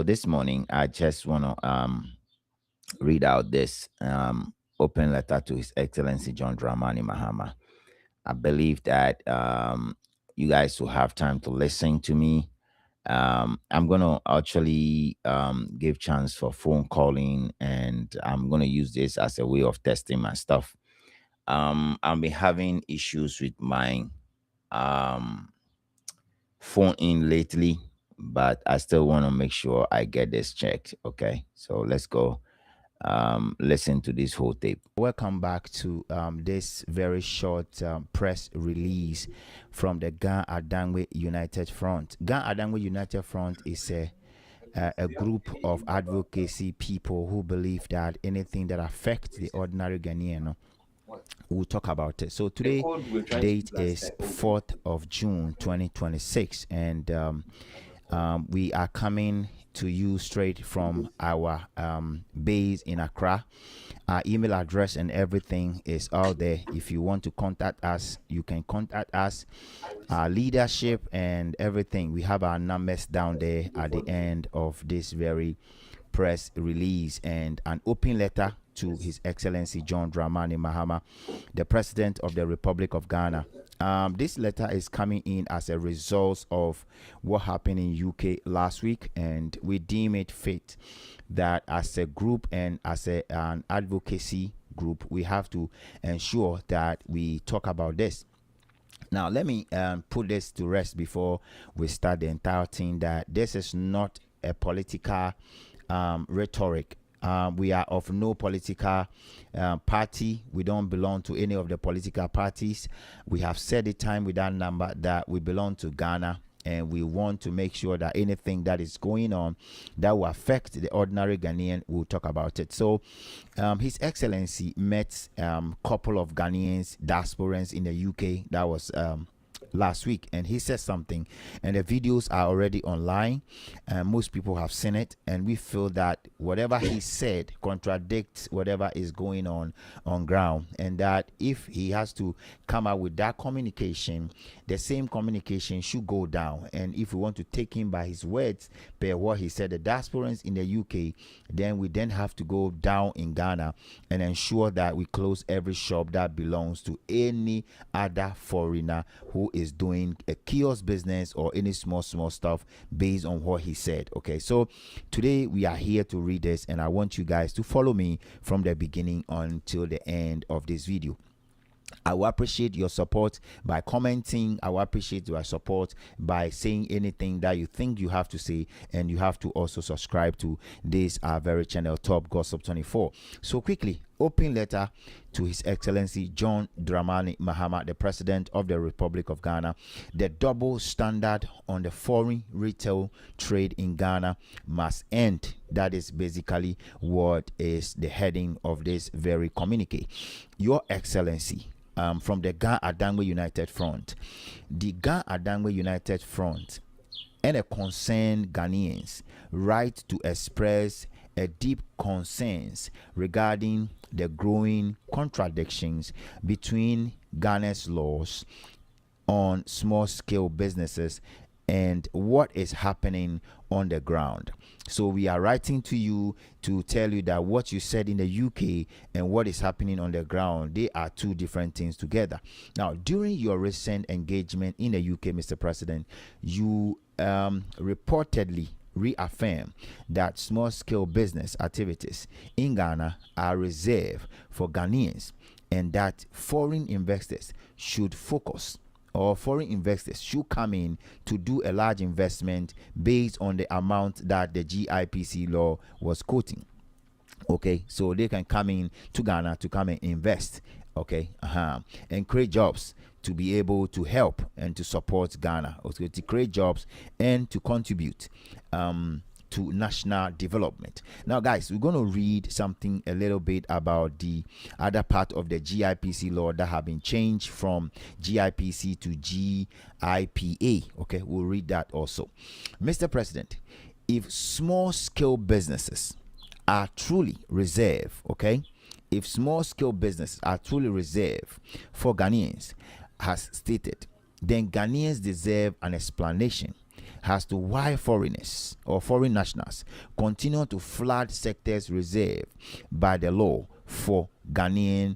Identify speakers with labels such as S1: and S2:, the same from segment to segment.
S1: this morning, I just want to read out this open letter to His Excellency John Dramani Mahama. I believe that you guys will have time to listen to me. I'm gonna actually give chance for phone calling, and I'm gonna use this as a way of testing my stuff. I've been having issues with my um phone in lately, but I still want to make sure I get this checked. Okay, so let's go listen to this whole tape. Welcome back to this very short press release from the Ghan Adangwe United Front. Ghan Adangwe United Front is a group of advocacy people who believe that anything that affects the ordinary Ghanaian, we'll talk about it. So today date is 4th of June 2026, and we are coming to you straight from our base in Accra. Our email address and everything is out there. If you want to contact us, you can contact us. Our leadership and everything, we have our numbers down there at the end of this very press release, and an open letter to His Excellency John Dramani Mahama, the President of the Republic of Ghana. This letter is coming in as a result of what happened in UK last week, and we deem it fit that as a group and as an advocacy group, we have to ensure that we talk about this. Now, let me put this to rest before we start the entire thing, that this is not a political rhetoric. We are of no political party. We don't belong to any of the political parties. We have said it time without number that we belong to Ghana, and we want to make sure that anything that is going on that will affect the ordinary Ghanaian, we'll talk about it. So His Excellency met couple of Ghanaians, diasporans in the UK. That was last week, and he said something, and the videos are already online, and most people have seen it, and we feel that whatever he said contradicts whatever is going on ground, and that if he has to come out with that communication, the same communication should go down. And if we want to take him by his words per what he said, the diasporans in the UK, then we then have to go down in Ghana and ensure that we close every shop that belongs to any other foreigner who is doing a kiosk business or any small stuff based on what he said. Okay, so today we are here to read this, and I want you guys to follow me from the beginning until the end of this video. I will appreciate your support by commenting. I will appreciate your support by saying anything that you think you have to say, and you have to also subscribe to this very channel, Top Gossip 24. So quickly, open letter to His Excellency John Dramani Mahama, the President of the Republic of Ghana. The double standard on the foreign retail trade in Ghana must end. That is basically what is the heading of this very communique. Your Excellency, from the Ghan Adangwe United Front. The Ghan Adangwe United Front and a concerned Ghanaians right to express a deep concerns regarding the growing contradictions between Ghana's laws on small-scale businesses and what is happening on the ground. So we are writing to you to tell you that what you said in the UK and what is happening on the ground, they are two different things together. Now, during your recent engagement in the UK, Mr. President, you reportedly reaffirm that small-scale business activities in Ghana are reserved for Ghanaians, and that foreign investors should focus, or foreign investors should come in to do a large investment based on the amount that the GIPC law was quoting. Okay, so they can come in to Ghana to come and invest, okay, and create jobs to be able to help and to support Ghana, also to create jobs and to contribute to national development. Now, guys, we're going to read something a little bit about the other part of the GIPC law that have been changed from GIPC to GIPA. Okay, we'll read that also. Mr. President, if small-scale businesses are truly reserved, okay, if small-scale businesses are truly reserved for Ghanaians, has stated, then Ghanaians deserve an explanation as to why foreigners or foreign nationals continue to flood sectors reserved by the law for Ghanaian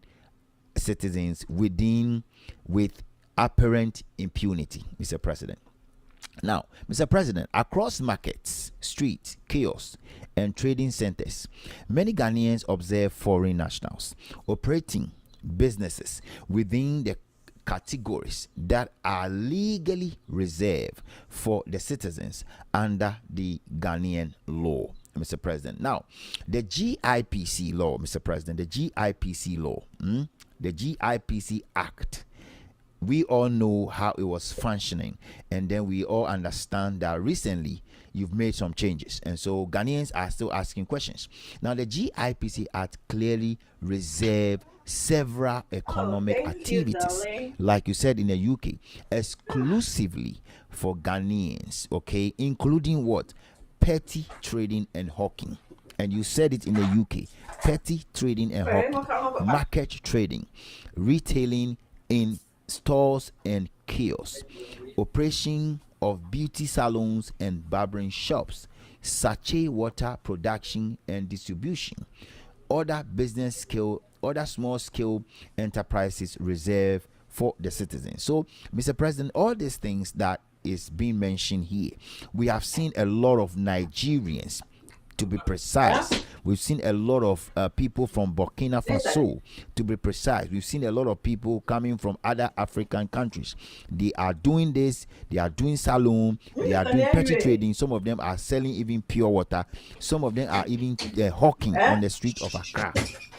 S1: citizens with apparent impunity, Mr. President. Now, Mr. President, across markets, streets, kiosks, and trading centers, many Ghanaians observe foreign nationals operating businesses within the categories that are legally reserved for the citizens under the Ghanaian law, Mr. President. Now, the GIPC law, Mr. President, the GIPC law, the GIPC Act, we all know how it was functioning, and then we all understand that recently you've made some changes, and so Ghanaians are still asking questions. Now, the GIPC Act clearly reserved several economic activities, like you said in the UK, exclusively for Ghanaians, okay, including what? Petty trading and hawking. And you said it in the UK: petty trading and hawking, market trading, retailing in stores and kiosks, operation of beauty salons and barbering shops, sachet water production and distribution, other small scale enterprises reserved for the citizens. So, Mr. President, all these things that is being mentioned here, we have seen a lot of Nigerians, to be precise. We've seen a lot of people from Burkina Faso, to be precise. We've seen a lot of people coming from other African countries. They are doing this. They are doing salon. They are doing petty trading. Some of them are selling even pure water. Some of them are even hawking on the street of Accra.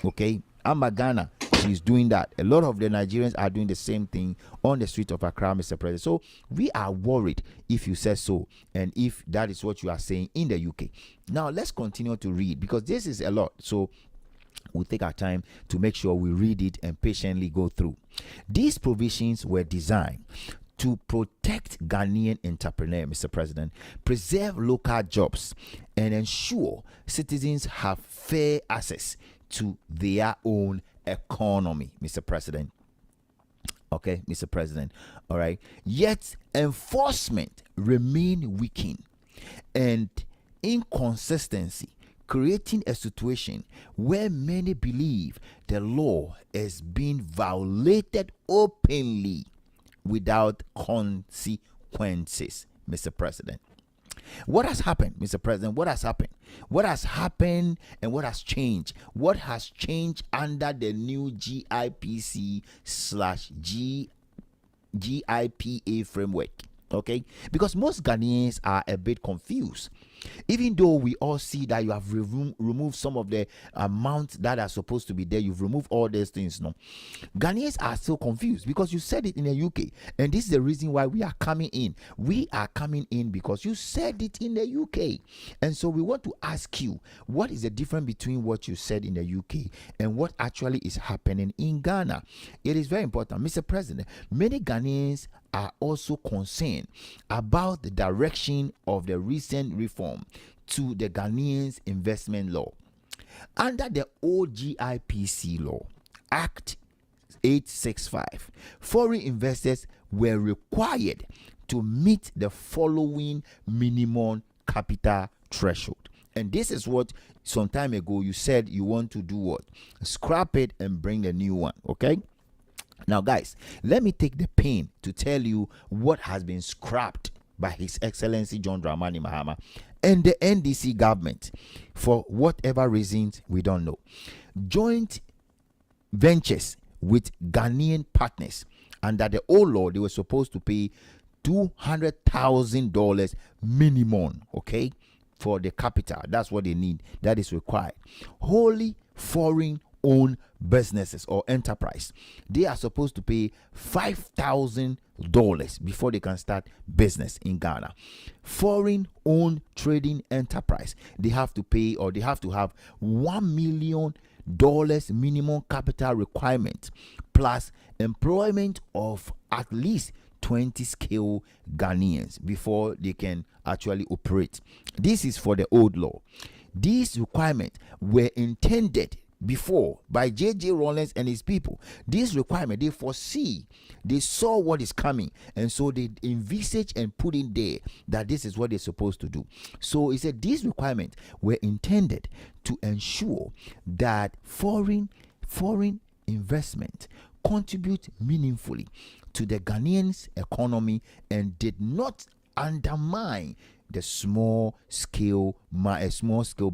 S1: Okay, Ghana, she's doing that. A lot of the Nigerians are doing the same thing on the street of Accra, Mr. President. So we are worried, if you say so, and if that is what you are saying in the UK. Now let's continue to read, because this is a lot. So we'll take our time to make sure we read it and patiently go through. These provisions were designed to protect Ghanaian entrepreneurs, Mr. President, preserve local jobs, and ensure citizens have fair access to their own economy, Mr. President. Okay, Mr. President. All right. Yet enforcement remain weakened and inconsistency, creating a situation where many believe the law is being violated openly without consequences, Mr. President. What has happened, Mr. President? What has happened? What has happened and what has changed? What has changed under the new GIPC/GIPA framework? Okay, because most Ghanaians are a bit confused, even though we all see that you have removed some of the amounts that are supposed to be there. You've removed all these things. No, Ghanaians are still confused because you said it in the UK, and this is the reason why we are coming in. We are coming in because you said it in the UK, and so we want to ask you, what is the difference between what you said in the UK and what actually is happening in Ghana? It is very important, Mr. President. Many Ghanaians are also concerned about the direction of the recent reform to the Ghanaians investment law. Under the old GIPC law, Act 865, foreign investors were required to meet the following minimum capital threshold. And this is what some time ago you said you want to do: what? Scrap it and bring the new one. Okay. Now, guys, let me take the pain to tell you what has been scrapped by His Excellency John Dramani Mahama and the NDC government for whatever reasons we don't know. Joint ventures with Ghanaian partners under the old law, they were supposed to pay $200,000 minimum, okay, for the capital. That's what they need. That is required. Wholly foreign owned businesses or enterprise, they are supposed to pay $5,000 before they can start business in Ghana. Foreign owned trading enterprise, they have to pay, or they have to have $1 million minimum capital requirement, plus employment of at least 20 skilled Ghanaians before they can actually operate. This is for the old law. These requirements were intended, before by J.J. Rawlings and his people. This requirement, they foresee, they saw what is coming, and so they envisage and put in there that this is what they're supposed to do. So he said these requirements were intended to ensure that foreign investment contribute meaningfully to the Ghanaians' economy and did not undermine the small scale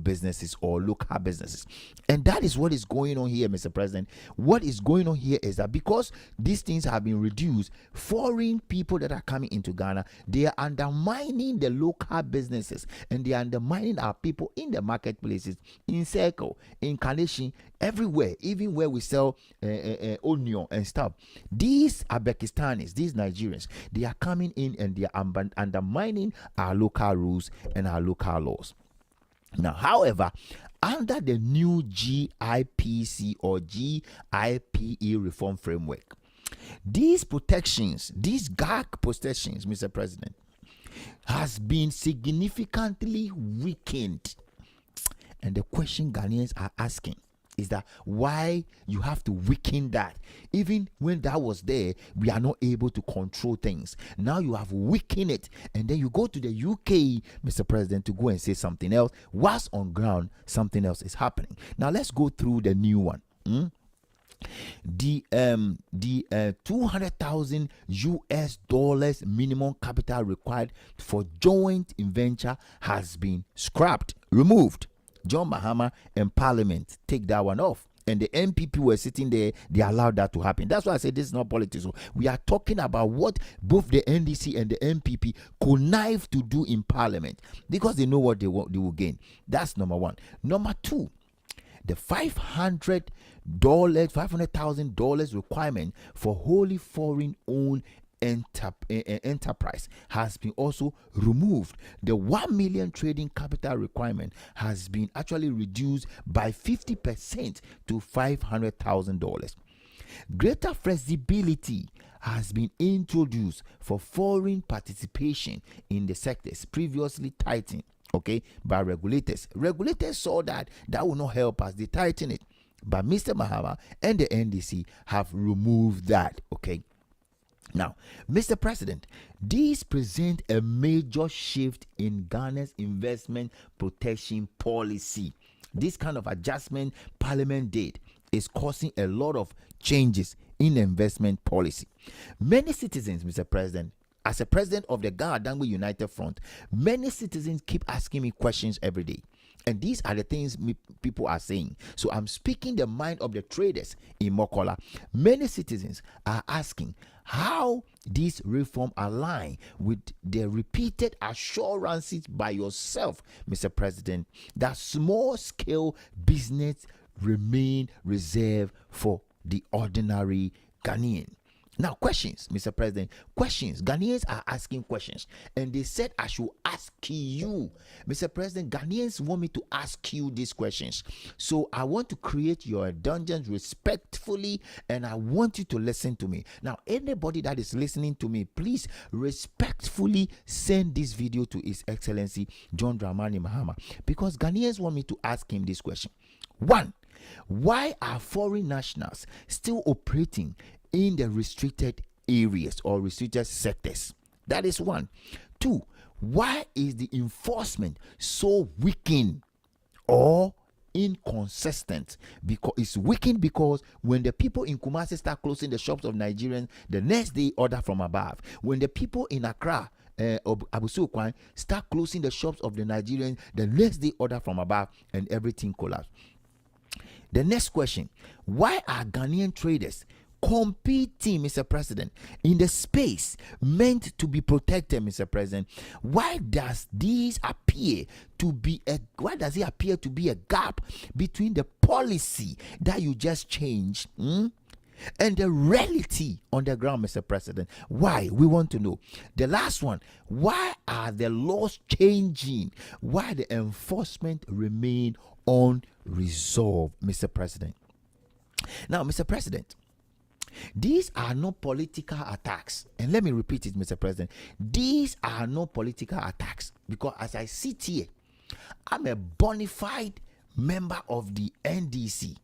S1: businesses or local businesses. And that is what is going on here, Mr. President. What is going on here is that because these things have been reduced, foreign people that are coming into Ghana, they are undermining the local businesses, and they are undermining our people in the marketplaces, in Circle, in Kaneshi, everywhere, even where we sell onion and stuff. These Uzbekistanis, these Nigerians, they are coming in and they are undermining our local rules and our local laws. Now, however, under the new GIPC or GIPE reform framework, these protections, these GAC protections, Mr. President, has been significantly weakened. And the question Ghanaians are asking is that why you have to weaken that? Even when that was there, we are not able to control things. Now you have weakened it, and then you go to the UK, Mr. President, to go and say something else. Whilst on ground, something else is happening. Now let's go through the new one. The 200,000 US dollars minimum capital required for joint venture has been scrapped, removed. John Mhama and Parliament take that one off, and the MPP were sitting there. They allowed that to happen. That's why I say this is not politics. We are talking about what both the NDC and the MPP connive to do in Parliament, because they know what they will gain. That's number one. Number two, the $500,000 requirement for wholly foreign-owned enterprise has been also removed. The 1 million trading capital requirement has been actually reduced by 50% to $500,000. Greater flexibility has been introduced for foreign participation in the sectors previously tightened, by regulators. Regulators saw that will not help us. They tighten it, but Mr. Mhama and the NDC have removed that. Now, Mr. President, these present a major shift in Ghana's investment protection policy. This kind of adjustment Parliament did is causing a lot of changes in investment policy. Many citizens, Mr. President, as a president of the Ghana Dangwe United Front, many citizens keep asking me questions every day. And these are the things people are saying. So I'm speaking the mind of the traders in Mokola. Many citizens are asking how this reform align with the repeated assurances by yourself, Mr. President, that small-scale business remain reserved for the ordinary Ghanaian. Now, questions, Mr. President, questions. Ghanaians are asking questions, and they said I should ask you, Mr. President. Ghanaians want me to ask you these questions, so I want to create your dungeons respectfully, and I want you to listen to me. Now, anybody that is listening to me, please respectfully send this video to His Excellency John Dramani Mahama, because Ghanaians want me to ask him this question. One, why are foreign nationals still operating in the restricted areas or restricted sectors? That is one. Two, why is the enforcement so weakened or inconsistent? Because it's weakened because when the people in Kumasi start closing the shops of Nigerians, the next day order from above. When the people in Accra, Abusu start closing the shops of the Nigerians, the next day order from above, and everything collapses. The next question, why are Ghanaian traders competing, Mr. President, in the space meant to be protected, Mr. President? Why does it appear to be a gap between the policy that you just changed and the reality on the ground, Mr. President? Why? We want to know. The last one, why are the laws changing? Why the enforcement remain unresolved, Mr. President? Now, Mr. President, these are not political attacks. And let me repeat it, Mr. President. These are not political attacks, because as I sit here, I'm a bona fide member of the NDC.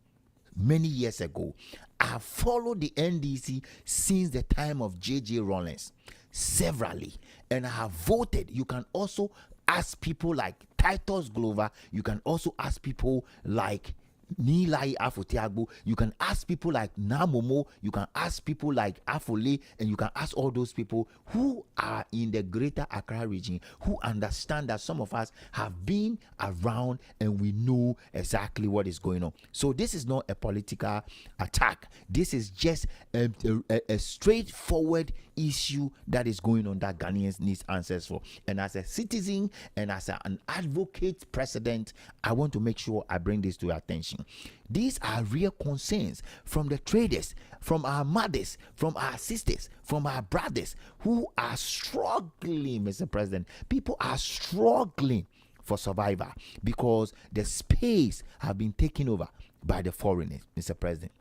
S1: many years ago. I have followed the NDC since the time of J.J. Rawlings severally, and I have voted. You can also ask people like Titus Glover. You can also ask people like Nilai Afotiagbo. You can ask people like Namomo. You can ask people like Afole, and you can ask all those people who are in the greater Accra region, who understand that some of us have been around and we know exactly what is going on. So this is not a political attack. This is just a straightforward issue that is going on that Ghanaians need answers for. And as a citizen and as an advocate president, I want to make sure I bring this to your attention. These are real concerns from the traders, from our mothers, from our sisters, from our brothers who are struggling, Mr. President. People are struggling for survival because the space have been taken over by the foreigners, Mr. President.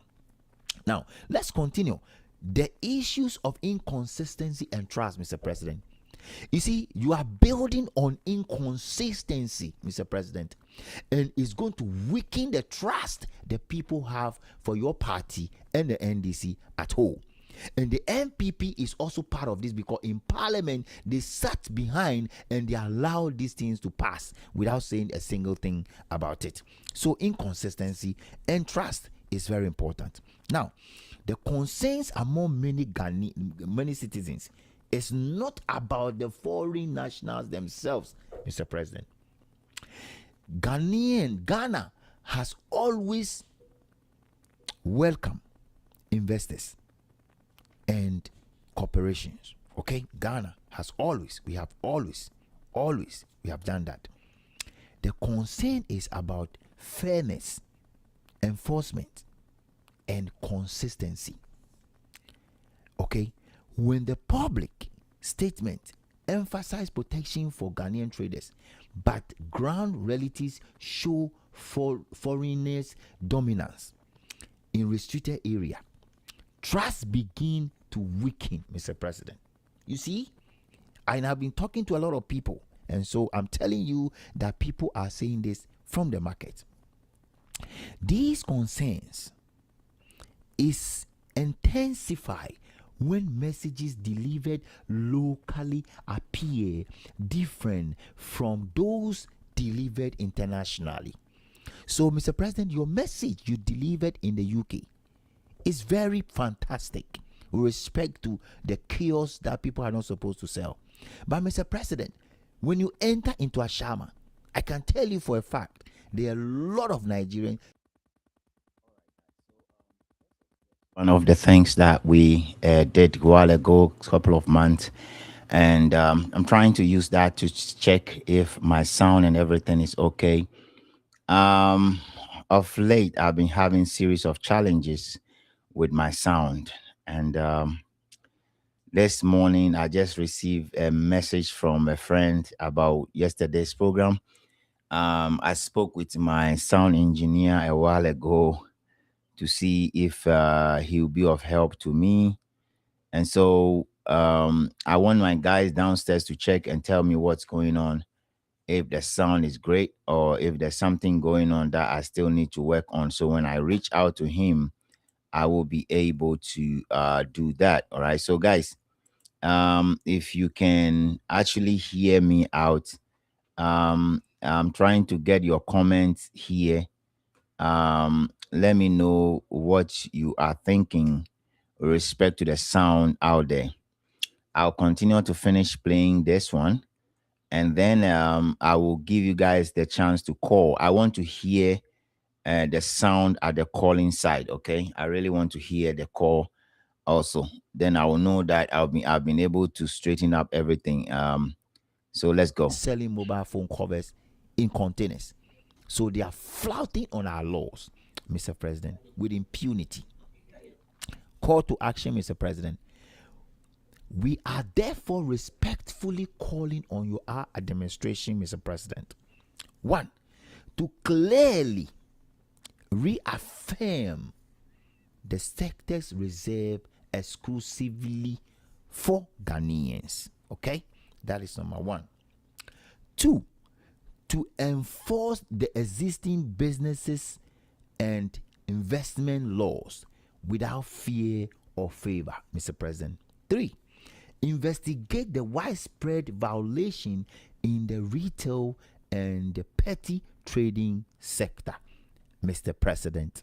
S1: Now, let's continue. The issues of inconsistency and trust, Mr. President. You see, you are building on inconsistency, Mr. President, and it's going to weaken the trust the people have for your party and the NDC at whole. And the MPP is also part of this because in Parliament they sat behind and they allowed these things to pass without saying a single thing about it. So inconsistency and trust is very important. Now, the concerns among many citizens is not about the foreign nationals themselves, Mr. President. Ghana has always welcomed investors and corporations. Okay, Ghana has always, we have done that. The concern is about fairness, enforcement, and consistency. Okay, when the public statement emphasize protection for Ghanaian traders, but ground realities show for foreigners' dominance in restricted area, trust begin to weaken, Mr. President. You see, I have been talking to a lot of people, and so I'm telling you that people are saying this from the market. These concerns is intensified when messages delivered locally appear different from those delivered internationally. So, Mr. President, your message you delivered in the UK is very fantastic with respect to the chaos that people are not supposed to sell. But, Mr. President, when you enter into Ashama, I can tell you for a fact there are a lot of Nigerians.
S2: One of the things that we did a while ago, a couple of months, and I'm trying to use that to check if my sound and everything is okay. Um, of late, I've been having series of challenges with my sound, and this morning I just received a message from a friend about yesterday's program. I spoke with my sound engineer a while ago to see if he will be of help to me. And so I want my guys downstairs to check and tell me what's going on, if the sound is great or if there's something going on that I still need to work on. So when I reach out to him, I will be able to do that. All right. So guys, if you can actually hear me out, I'm trying to get your comments here. Let me know what you are thinking with respect to the sound out there. I'll continue to finish playing this one, and then I will give you guys the chance to call. I want to hear the sound at the calling side. Okay, I really want to hear the call also. Then I will know that I've been able to straighten up everything. So let's go.
S1: Selling mobile phone covers in containers. So they are flouting on our laws, Mr. President, with impunity. Call to action, Mr. President. We are therefore respectfully calling on our administration, Mr. President. One, to clearly reaffirm the sectors reserved exclusively for Ghanaians. Okay? That is number one. Two, to enforce the existing businesses and investment laws without fear or favor, Mr. President. 3. Investigate the widespread violation in the retail and the petty trading sector, Mr. President.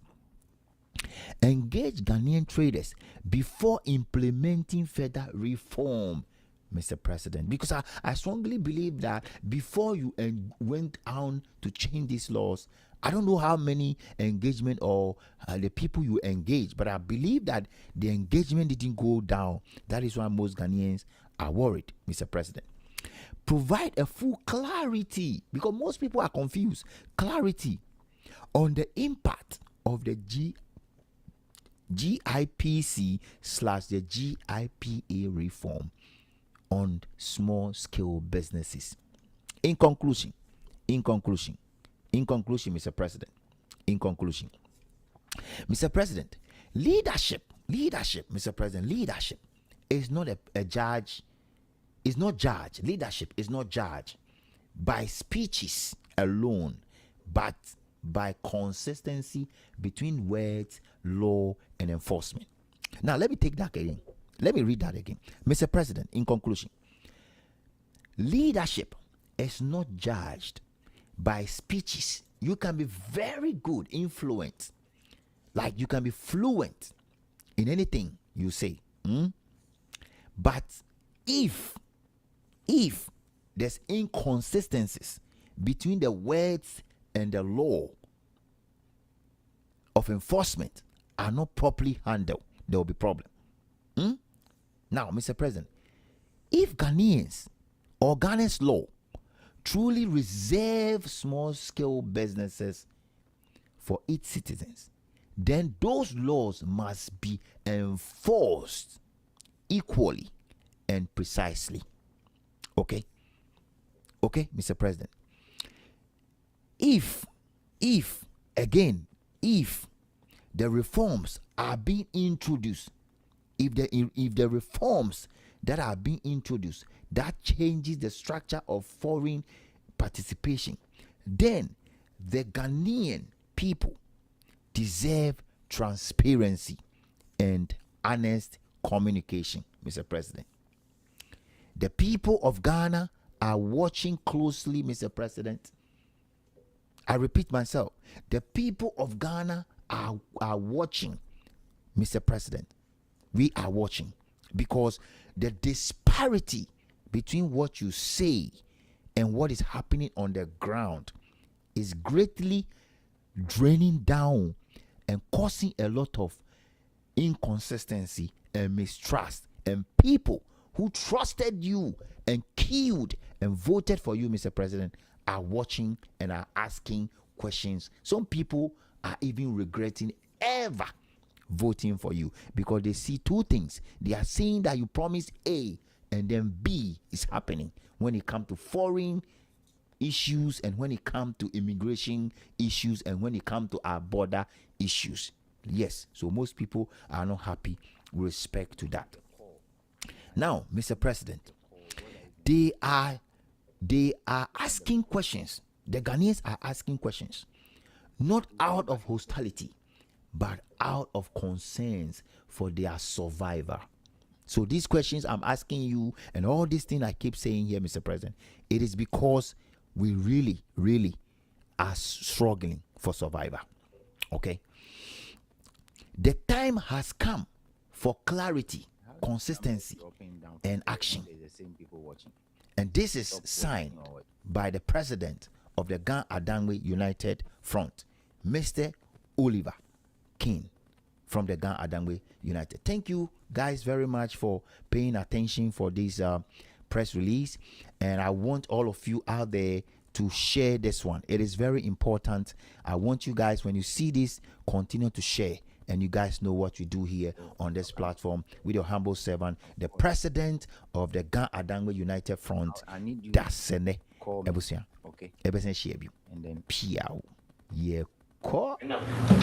S1: Engage Ghanaian traders before implementing further reform, Mr. President, because I strongly believe that before you went on to change these laws, I don't know how many engagement or the people you engage, but I believe that the engagement didn't go down. That is why most Ghanaians are worried, Mr. President. Provide a full clarity, because most people are confused. Clarity on the impact of the GIPC / the GIPA reform on small scale businesses. In conclusion, Mr. President, Mr. President, leadership, Mr. President, leadership is not a judge, is not judged. Leadership is not judged by speeches alone, but by consistency between words, law, and enforcement. Now, let me take that again. Let me read that again. Mr. President, in conclusion, leadership is not judged by speeches. You can be very good, influent, like you can be fluent in anything you say. But if there's inconsistencies between the words and the law of enforcement are not properly handled, there will be problem. Now, Mr. President, if Ghanaians or Ghana's law truly reserve small-scale businesses for its citizens, then those laws must be enforced equally and precisely. Okay, Mr. President. If the reforms are being introduced, if the reforms that are being introduced that changes the structure of foreign participation, then the Ghanaian people deserve transparency and honest communication, Mr. President. The people of Ghana are watching closely, Mr. President. I repeat myself. The people of Ghana are watching, Mr. President. We are watching, because the disparity between what you say and what is happening on the ground is greatly draining down and causing a lot of inconsistency and mistrust. And people who trusted you and killed and voted for you, Mr. President, are watching and are asking questions. Some people are even regretting ever voting for you, because they see two things. They are saying that you promised A, and then B is happening when it comes to foreign issues, and when it comes to immigration issues, and when it comes to our border issues. Yes, so most people are not happy with respect to that. Now, Mr. President, they are asking questions. The Ghanaians are asking questions, not out of hostility, but out of concerns for their survivor. So these questions I'm asking you, and all these things I keep saying here, Mr. President, it is because we really, really are struggling for survivor. Okay? The time has come for clarity, consistency, and action. And this is signed by the president of the Ghan Adangwe United Front, Mr. Oliver King, from the Ghan Adangwe United. Thank you guys very much for paying attention for this press release, and I want all of you out there to share this one. It is very important. I want you guys, when you see this, continue to share, and you guys know what we do here on this platform with your humble servant, the president of the Ghan Adangwe United Front.
S2: I need you
S1: Dasene
S2: call me.
S1: Ebusia.
S2: Okay.
S1: Ebesen Shebi.
S2: And then
S1: Piao. Yeah. Call.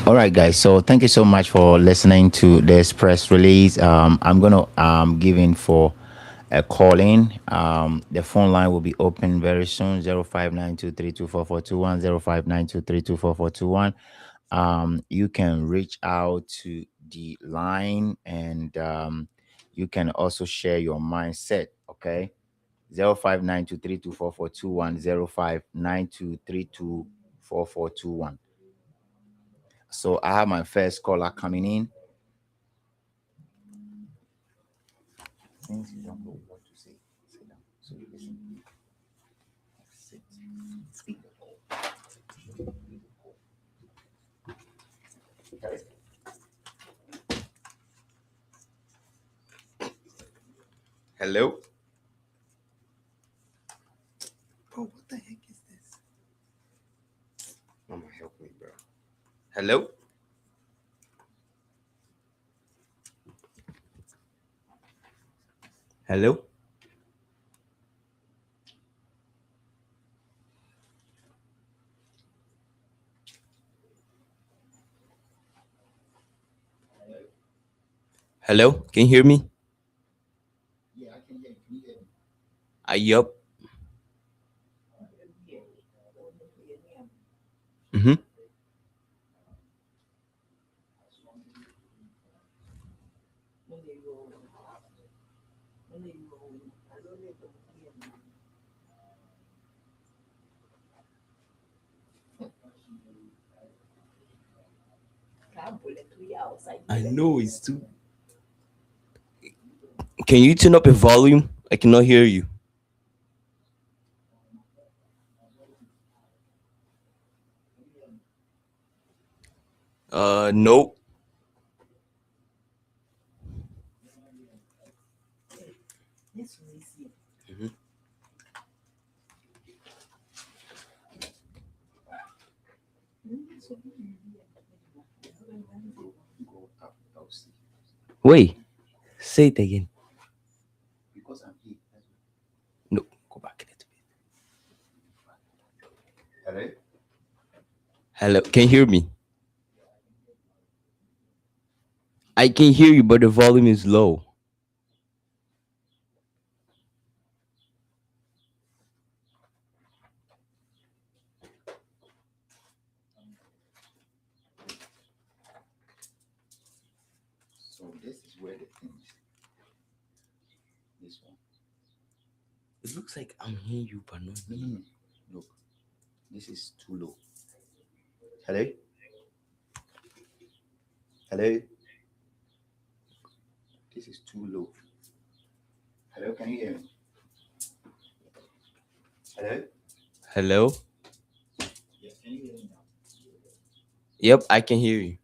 S2: all right, guys. So thank you so much for listening to this press release. I'm gonna give in for a call in. The phone line will be open very soon. 0592324421, 0592324421. you can reach out to the line, and you can also share your mindset. Okay, 0592324421, 0592324421. So I have my first caller coming in. Since you don't know what to say, sit down. So you listen. Sit. Speak. Hello? Bro, what the heck is this? Mama, help me, bro. Hello? Hello?
S3: Hello, can you hear me?
S2: Yeah, I can hear you. Can you hear me?
S3: Yup. Mm-hmm. I know it's too. Can you turn up your volume? I cannot hear you. No. Mhm.
S2: Go up. I'll see.
S3: Wait, say it again.
S2: Because I'm here.
S3: No, go back a little bit.
S2: Hello?
S3: Hello, can you hear me? I can hear you, but the volume is low.
S2: So this is where the thing is. This one.
S3: It looks like I'm hearing you, but not
S2: No,
S3: me.
S2: no, no. Look. This is too low. Hello? Hello? This is too low. Hello? Can you hear me? Hello?
S3: Hello?
S2: Yes, can you hear me now?
S3: Yep, I can hear you.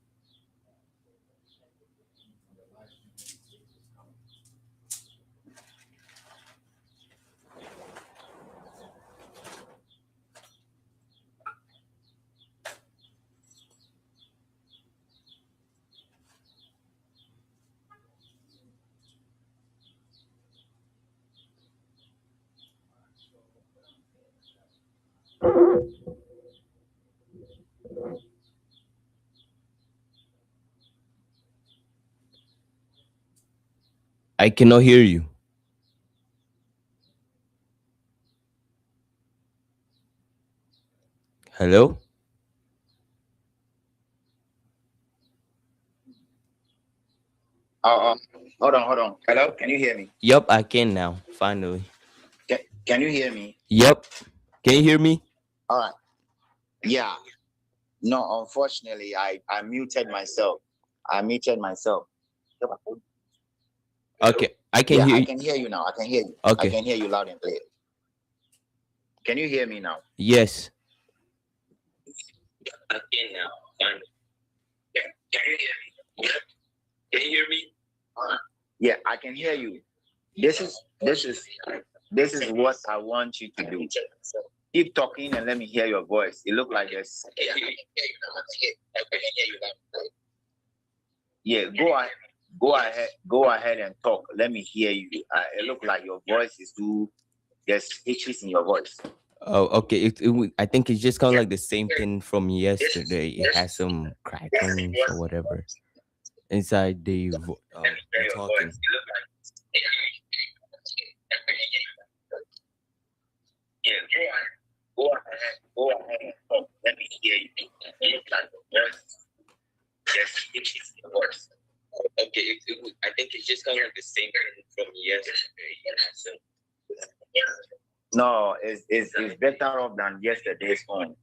S3: I cannot hear you. Hello?
S2: Hold on. Hello? Can you hear me?
S3: Yep, I can now. Finally.
S2: Can you hear me?
S3: Yep. Can you hear me?
S2: All right. Yeah. No, unfortunately, I muted myself. I muted myself.
S3: Okay, I can
S2: Yeah,
S3: hear
S2: I
S3: you.
S2: can hear you now. I can hear you. I
S3: Okay.
S2: can hear you loud and clear. Can you hear me now?
S3: Yes.
S2: Again now. Fine. Can you hear me? Can you hear me? Yeah, I can hear you. This is what I want you to do. Keep talking and let me hear your voice. It look like this. Yeah, go ahead and talk. Let me hear you. It look like your voice is too. There's hitches in your voice.
S3: Oh, okay. I think it's just kind of like the same thing from yesterday. It has some cracklings or whatever inside the talking.
S2: Yeah, go ahead and talk. Let me hear you. It look like your voice.
S3: kind of like the same thing from yesterday.
S2: No, it's better off than yesterday's one.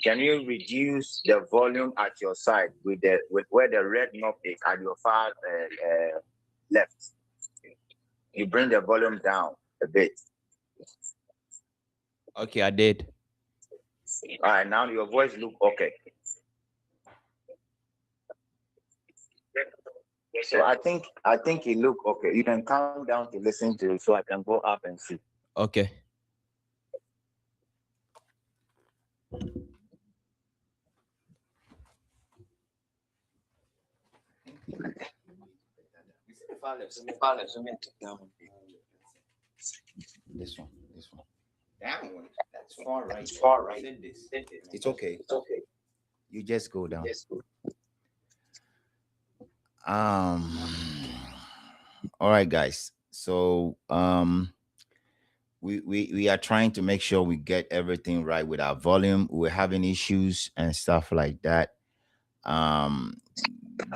S2: Can you reduce the volume at your side with where the red knob is at your far left? You bring the volume down a bit.
S3: Okay, I did.
S2: All right, now your voice look okay. So I think it look okay. You can calm down to listen to it, so I can go up and see.
S3: Okay.
S2: This one.
S1: That one. That's far right.
S2: It's far right.
S1: Said this.
S2: It's okay.
S1: It's okay.
S2: You just go down.
S1: Yes.
S2: Um. All right, guys. So we are trying to make sure we get everything right with our volume. We're having issues and stuff like that. Um,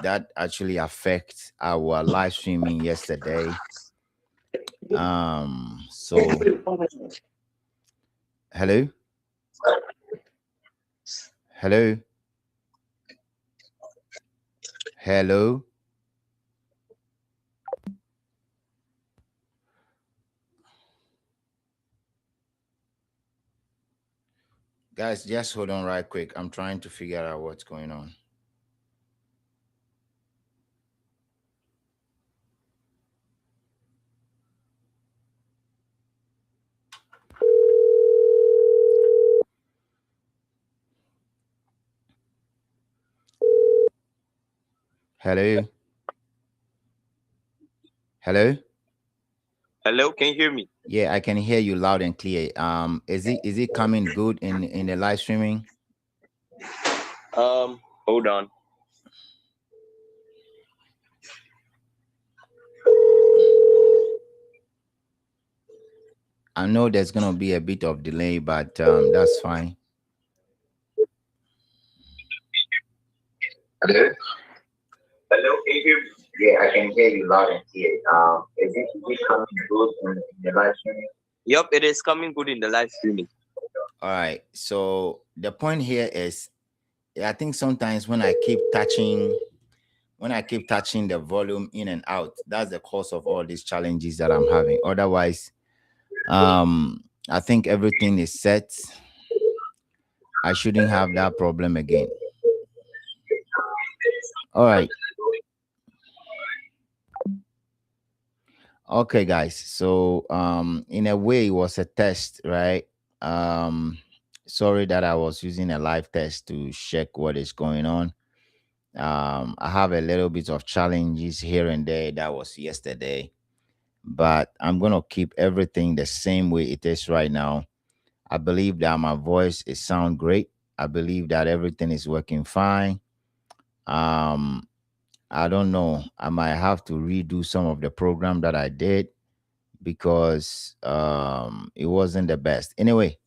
S2: that actually affects our live streaming yesterday. So hello, hello, hello. Guys, just hold on right quick. I'm trying to figure out what's going on. Hello, hello.
S3: Hello, can you hear me?
S2: Yeah, I can hear you loud and clear. Is it coming good in the live streaming?
S3: Hold on.
S2: I know there's gonna be a bit of delay, but that's fine.
S1: Hello?
S3: Hello, can you hear me?
S1: Yeah, I can hear you loud and clear. Is it coming good in the live streaming?
S3: Yep, it is coming good in the live streaming.
S2: All right. So the point here is, I think sometimes when I keep touching the volume in and out, that's the cause of all these challenges that I'm having. Otherwise, I think everything is set. I shouldn't have that problem again. All right. Okay, guys. So in a way it was a test, right? Sorry that I was using a live test to check what is going on. I have a little bit of challenges here and there. That was yesterday, but I'm gonna keep everything the same way it is right now. I believe that my voice is sound great. I believe that everything is working fine. Um, I don't know. I might have to redo some of the program that I did because it wasn't the best. Anyway,